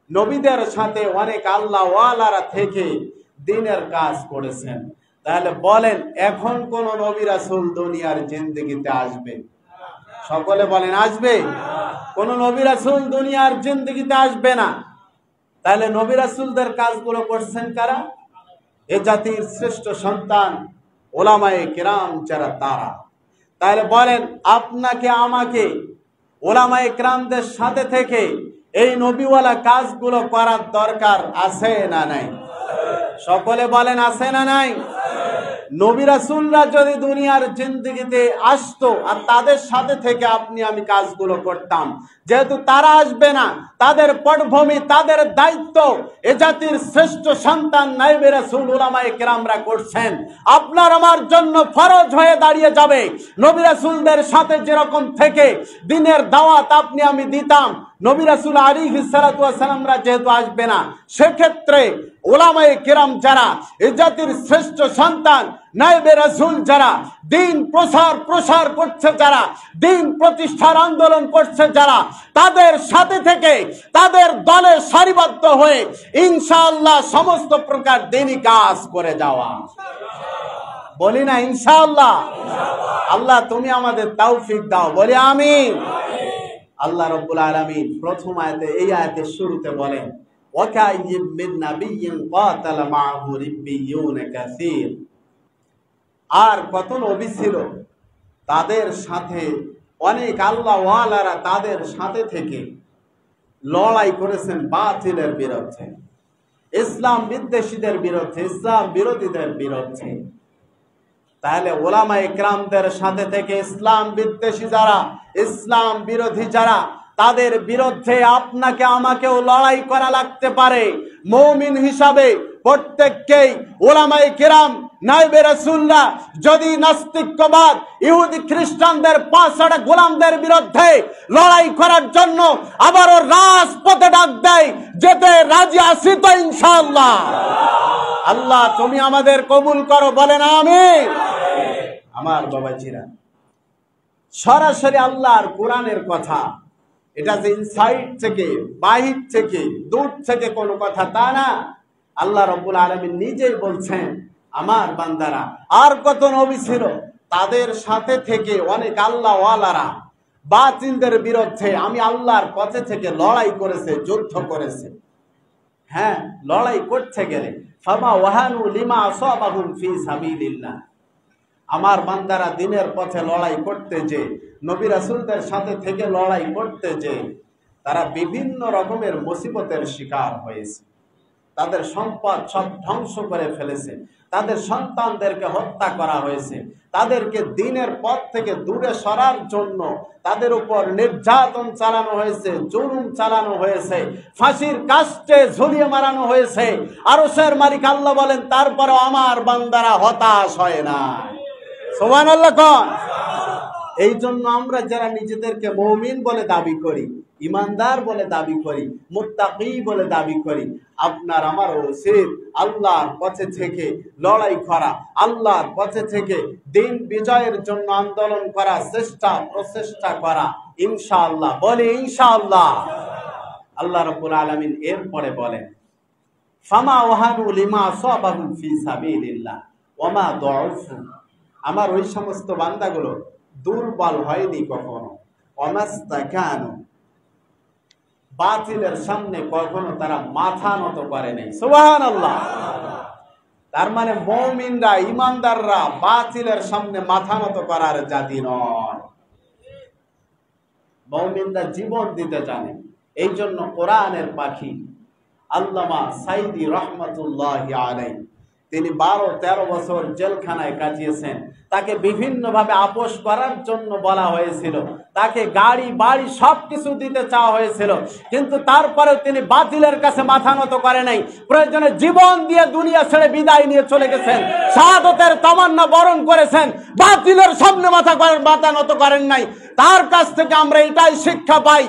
নবীদের সাথে অনেক আল্লাহওয়ালারা থেকে দ্বীনের কাজ করেছেন। তাহলে বলেন, এখন কোন নবী রাসূল দুনিয়ার জিন্দেগিতে আসবে? সকলে বলেন আসবে? কোন নবী রাসূল দুনিয়ার জিন্দেগিতে আসবে না। তাহলে নবী রাসূলদের কাজগুলো করছেন কারা? এ জাতির শ্রেষ্ঠ সন্তান ওলামায়ে কেরাম যারা, তারা। তাহলে বলেন, আপনাকে আমাকে ওলামায়ে কেরামদের সাথে থেকে এই নবীওয়ালা কাজগুলো করার দরকার আছে না নাই? সকলে বলেন আছে না নাই? নবী রাসূলরা যদি দুনিয়ার জিন্দেগিতে আসতো আর তাদের সাথে থেকে আপনি আমি কাজগুলো করতাম, যেহেতু তারা আসবে না, তাদের পটভূমি, তাদের দায়িত্ব এ জাতির শ্রেষ্ঠ সন্তান নায়েবে রাসূল উলামায়ে কেরামরা করছেন। আপনার আমার জন্য ফরজ হয়ে দাঁড়িয়ে যাবে নবী রাসূলদের সাথে যেরকম থেকে দিনের দাওয়াত আপনি আমি দিতাম, নবী রাসূল আলাইহিস সালাতু ওয়াস সালামরা যেহেতু আসবে না, সেক্ষেত্রে ওলামায়ে কেরাম যারা, এ জাতির শ্রেষ্ঠ সন্তান নায়েবে রাসূল যারা, দিন প্রসার করছে যারা, দিন প্রতিষ্ঠার আন্দোলন করছে যারা, তাদের সাথে থেকে তাদের দলে সারিবদ্ধ হয়ে ইনশাআল্লাহ সমস্ত প্রকার দিনই কাজ করে যাওয়া। বলি না ইনশাআল্লাহ? আল্লাহ তুমি আমাদের তৌফিক দাও, বলি আমিন। আল্লাহ রাব্বুল আলামিন প্রথম আয়াতে, এই আয়াতের শুরুতে বলেন, ওয়াকাইয়্যিম মিন নাবিয়্যিন ক্বাতালা মাআহু রিব্বিয়ুন কাসীর। আর কত নবী ছিল, তাদের সাথে অনেক আল্লাহ ওয়ালারা তাদের সাথে থেকে লড়াই করেছেন বাতিলের বিরুদ্ধে, ইসলাম বিদ্বেষীদের বিরুদ্ধে, ইসলাম বিরোধীদের বিরুদ্ধে। তাহলে ওলামায়ে কেরামদের সাথে থেকে ইসলাম বিদ্বেষী যারা, ইসলাম বিরোধী যারা, তাদের বিরুদ্ধে আপনাকে আমাকেও লড়াই করা লাগতে পারে। মুমিন হিসাবে প্রত্যেককেই ওলামায়ে কেরাম নায়েবে রাসূলরা যদি নাস্তিক্যবাদ, ইহুদি খ্রিস্টানদের পাঁচড়া গোলামদের বিরুদ্ধে লড়াই করার জন্য আবারও রাজপথে ডাক দেয়, যেতে রাজি আছি তো ইনশাআল্লাহ। আল্লাহ তুমি আমাদের কবুল করো, বলেন আমিন। আমার বাবাজিরা, সরাসরি আল্লাহর কোরআনের কথা, এটা যে ইনসাইড থেকে, বাহির থেকে, দূর থেকে কোনো কথা তা না। আল্লাহ রাব্বুল আলামিন নিজেই বলছেন, আমার বান্দারা, আর কত নবী ছিল, তাদের সাথে থেকে অনেক আল্লাহ ওয়ালারা বাতিলদের বিরুদ্ধে আমি আল্লাহর পথে থেকে লড়াই করেছে, যুদ্ধ করেছে। হ্যাঁ, লড়াই করতে গেলে ফামা ওয়াহানু লিমা আসাবাহুম ফি সাবিলিল্লাহ। আমার বান্দারা দিনের পথে লড়াই করতে যে, নবী রাসূলদের সাথে থেকে লড়াই করতে যে, তারা বিভিন্ন রকমের মুসিবতের শিকার হয়েছে। তাদের সম্পদ সব ধ্বংস করে ফেলেছে, তাদের সন্তানদেরকে হত্যা করা হয়েছে, তাদেরকে দিনের পথ থেকে দূরে সরার জন্য তাদের উপর নির্যাতন চালানো হয়েছে, জুলুম চালানো হয়েছে, ফাঁসির কাস্টে ঝুলিয়ে মারানো হয়েছে। আরশের মালিক আল্লাহ বলেন, তারপরেও আমার বান্দারা হতাশ হয় না। সুবহানাল্লাহ কোন? এই জন্য আমরা যারা নিজেদেরকে মুমিন বলে দাবি করি, ইমানদার বলে দাবি করি, মুত্তাকি বলে দাবি করি, আপনার আমার উচিত আল্লাহর পথে থেকে লড়াই করা, আল্লাহর পথে থেকে দিন বিজয়ের জন্য আন্দোলন করা, প্রচেষ্টা করা, ইনশাআল্লাহ। বলি ইনশাআল্লাহ। আল্লাহ রাব্বুল আলামিন এরপরে বলেন, ফামা ওয়াহানু লিমা আসাবাহুম ফি সাবিলিল্লাহ ওয়ামা দুউফু। আমার ওই সমস্ত বান্দাগুলো দুর্বল হয়নি কখনো, অনাস্তাকানু, বাতিলের সামনে কখনো তারা মাথা নত করে নাই। সুবহানাল্লাহ। তার মানে মুমিনরা, ইমানদাররা বাতিলের সামনে মাথা নত করার জাতি নয়। মুমিনরা জীবন দিতে জানে। এই জন্য কোরআনের পাখি আল্লামা সাইদি রহমাতুল্লাহি আলাইহি, তিনি 12-13 বছর জেলখানায় কাটিয়েছেন। তাকে বিভিন্নভাবে আপোষ করার জন্য বলা হয়েছিল, তাকে গাড়ি বাড়ি সবকিছু দিতে চাওয়া হয়েছিল, কিন্তু তারপরেও তিনি বাতিলের কাছে মাথা নত করে নাই। প্রয়োজনে জীবন দিয়ে দুনিয়া ছেড়ে বিদায় নিয়ে চলে গেছেন, শাহাদাতের তামান্না বরণ করেছেন, বাতিলের সামনে মাথা নত করেন নাই। তার কাছ থেকে আমরা এটাই শিক্ষা পাই,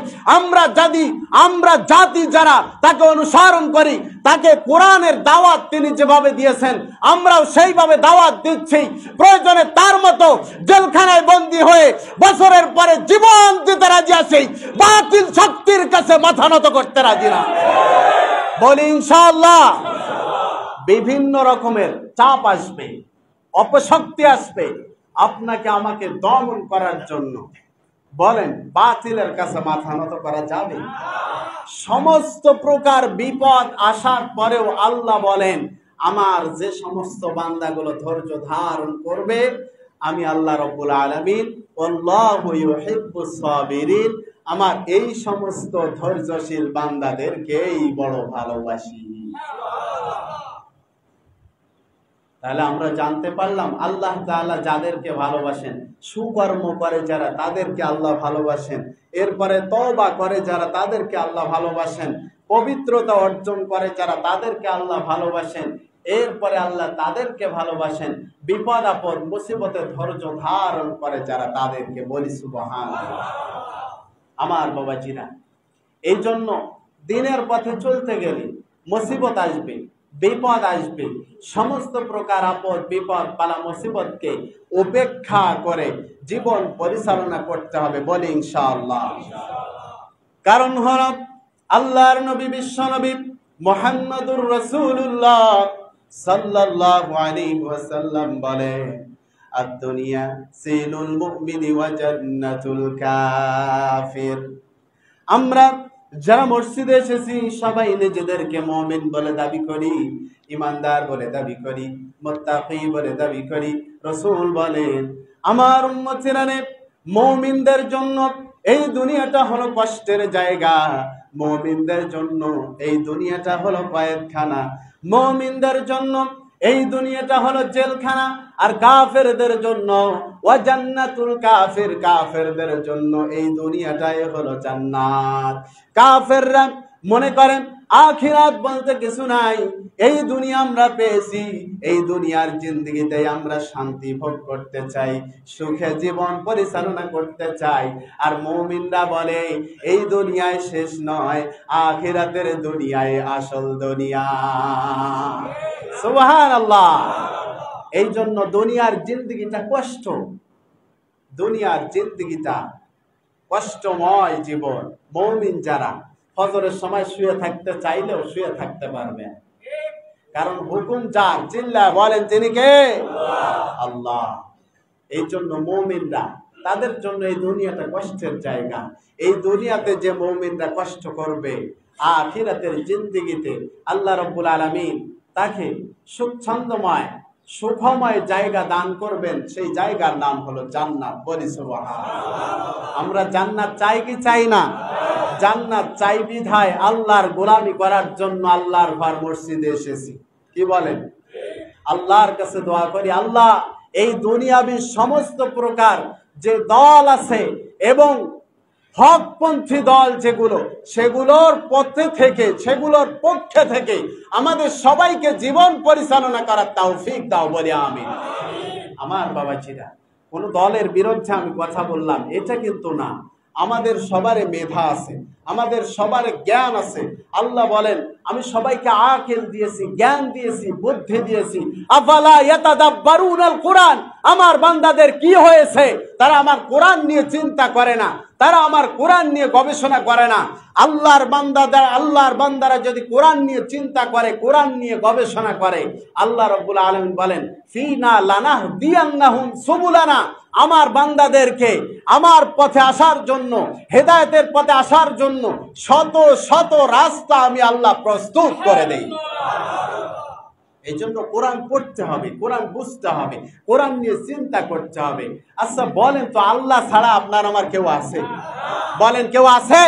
আমরা জাতি যারা তাকে অনুসরণ করি, তাকে কোরআনের দাওয়াত তিনি যেভাবে দিয়েছেন আমরাও সেইভাবে দাওয়াত দিচ্ছি। প্রয়োজনে তার মতো জেলখানায় বন্দী হয়ে বছরের পরে জীবন দিতে রাজি আছি, বাতিল শক্তির কাছে মাথা নত করতে রাজি না। বলি ইনশাআল্লাহ। বিভিন্ন রকমের চাপ আসবে, অপশক্তি আসবে আপনাকে আমাকে দমন করার জন্য। বলেন বাতিলের কাছে মাথা নত করা যাবে? সমস্ত প্রকার বিপদ আসার পরেও আল্লাহ বলেন আমার যে সমস্ত বান্দাগুলো ধৈর্য ধারণ করবে আমি আল্লাহ রাব্বুল আলামিন আল্লাহু ইউহিব্বুস সাবিরিন, আমার এই সমস্ত ধৈর্যশীল বান্দাদেরকেই বড় ভালোবাসি। তাহলে আমরা জানতে পারলাম আল্লাহ তাআলা যাদেরকে ভালোবাসেন, সুকর্ম করে যারা তাদেরকে আল্লাহ ভালোবাসেন, এরপরে তওবা করে যারা তাদেরকে আল্লাহ ভালোবাসেন, পবিত্রতা অর্জন করে যারা তাদেরকে আল্লাহ ভালোবাসেন, এরপরে আল্লাহ তাদেরকে ভালোবাসেন বিপদ আপদ মুসিবতে ধৈর্য ধারণ করে যারা তাদেরকে বলি সুবহানাল্লাহ। আমার বাবাজিরা, এই জন্য দিনের পথে চলতে গেলে মুসিবত আসবে, বিপদ আসবে, সমস্ত প্রকার আপদ বিপদ পালা মুসিবতকে উপেক্ষা করে জীবন পরিচালনা করতে হবে বলি ইনশাআল্লাহ। কারণ হলো আল্লাহর নবী বিশ্ব নবী মুহাম্মদুর রাসূলুল্লাহ সাল্লাল্লাহু আলাইহি ওয়াসাল্লাম বলে আদ-দুনিয়া সিনুল মুমিনি ওয়া জান্নাতুল কাফির। আমরা যারা মসজিদে এসেছি সবাই নিজেদেরকে মুমিন বলে দাবি করি, ইমানদার বলে দাবি করি, মুত্তাকি বলে দাবি করি। রাসূল বলেন আমার উম্মতেরা মুমিনদের জন্য এই দুনিয়াটা হলো কষ্টের জায়গা, মুমিনদের জন্য এই দুনিয়াটা হলো কয়েদখানা, মুমিনদের জন্য এই দুনিয়াটা হলো জেলখানা, আর কাফেরদের জন্য ওয়া জান্নাতুল কাফির, কাফেরদের জন্য এই দুনিয়াটাই হলো জান্নাত। কাফেররা মনে করেন আখিরাত বলতে কিছু নাই, এই দুনিয়া আমরা পেয়েছি, এই দুনিয়ার জিন্দেগিতে আমরা শান্তি ভোগ করতে চাই, সুখে জীবন পরিচালনা করতে চাই। আর মুমিনরা বলে এই দুনিয়ায় শেষ নয়, আখিরাতের দুনিয়ায় আসল দুনিয়া। সুবহানাল্লাহ। এই জন্য দুনিয়ার জিন্দেগিটা কষ্ট, দুনিয়ার জিন্দেগিটা কষ্টময় জীবন। মুমিন যারা ফজরের সময় শুয়ে থাকতে চাইলেও শুয়ে থাকতে পারবে, কারণ হুকুম যার, চিল্লা বলেন তিনি কে? আল্লাহ। এই জন্য মুমিনরা তাদের জন্য এই দুনিয়াটা কষ্টের জায়গা। এই দুনিয়াতে যে মুমিনরা কষ্ট করবে, আখিরাতের জিন্দেগিতে আল্লাহ রাব্বুল আলামিন তাকে সুখছন্দময় সুখময় জায়গা দান করবেন, সেই জায়গার নাম হলো জান্নাত বলি সুবহানাল্লাহ। আমরা জান্নাত চাই কি চাই না? জান্নাত চাই বিধায় আল্লাহর গোলামি করার জন্য আল্লাহর ঘর মসজিদে এসেছি। কি বলেন? আল্লাহর কাছে দোয়া করি আল্লাহ এই দুনিয়াবী সমস্ত প্রকার যে দল আছে এবং হকপন্থী দল যেগুলো, সেগুলোর পথে থেকে, সেগুলোর পক্ষে থেকে আমাদের সবাইকে জীবন পরিচালনা করার তৌফিক দাও বলি আমিন। আমার বাবাজিরা, কোন দলের বিরুদ্ধে আমি কথা বললাম এটা কিন্তু না। আমাদের সবারই মেধা আছে, আমাদের সবার জ্ঞান আছে। আল্লাহ বলেন আমি সবাইকে আকল দিয়েছি, জ্ঞান দিয়েছি, বুদ্ধি দিয়েছি। আফালা ইয়াতাদাব্বারুনাল কুরআন, আমার বান্দাদের কি হয়েছে? তারা আমার কোরআন নিয়ে চিন্তা করে না, তারা আমার কোরআন নিয়ে গবেষণা করে না। আল্লাহর বান্দারা যদি কোরআন নিয়ে চিন্তা করে, কোরআন নিয়ে গবেষণা করে, আল্লাহ রাব্বুল আলামিন বলেন ফিনা লানাহদিয়ান্নাহুম সুবুলানা, আমার বান্দাদেরকে আমার পথে আসার জন্য, হেদায়েতের পথে আসার জন্য শত শত রাস্তা আমি আল্লাহ প্রস্তুত করে দেই। এই জন্য কোরআন পড়তে হবে, কোরআন বুঝতে হবে, কোরআন নিয়ে চিন্তা করতে হবে। আচ্ছা বলেন তো, আল্লাহ ছাড়া আপনার আমার কেউ আছে? বলেন কেউ আছে?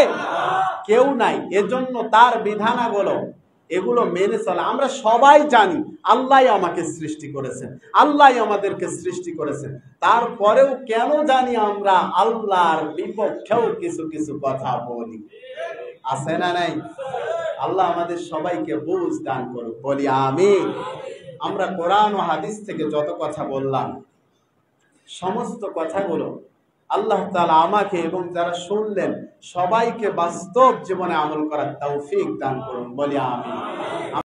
কেউ নাই। এজন্য তার বিধানাগুলো এগুলো মেনে চলা। আমরা সবাই জানি আল্লাহ আমাকে সৃষ্টি করেছেন, আল্লাহ আমাদেরকে সৃষ্টি করেছেন, তারপরেও কেন জানি আমরা আল্লাহর বিপক্ষেও কিছু কিছু কথা বলি। আছে না নাই? আল্লাহ আমাদের সবাইকে বুঝ দান করুক বলি আমিন। আমরা কোরআন ও হাদিস থেকে যত কথা বললাম, সমস্ত কথাগুলো আল্লাহ তাআলা আমাকে এবং যারা শুনলেন সবাইকে বাস্তব জীবনে আমল করার তৌফিক দান করুন বলি আমিন।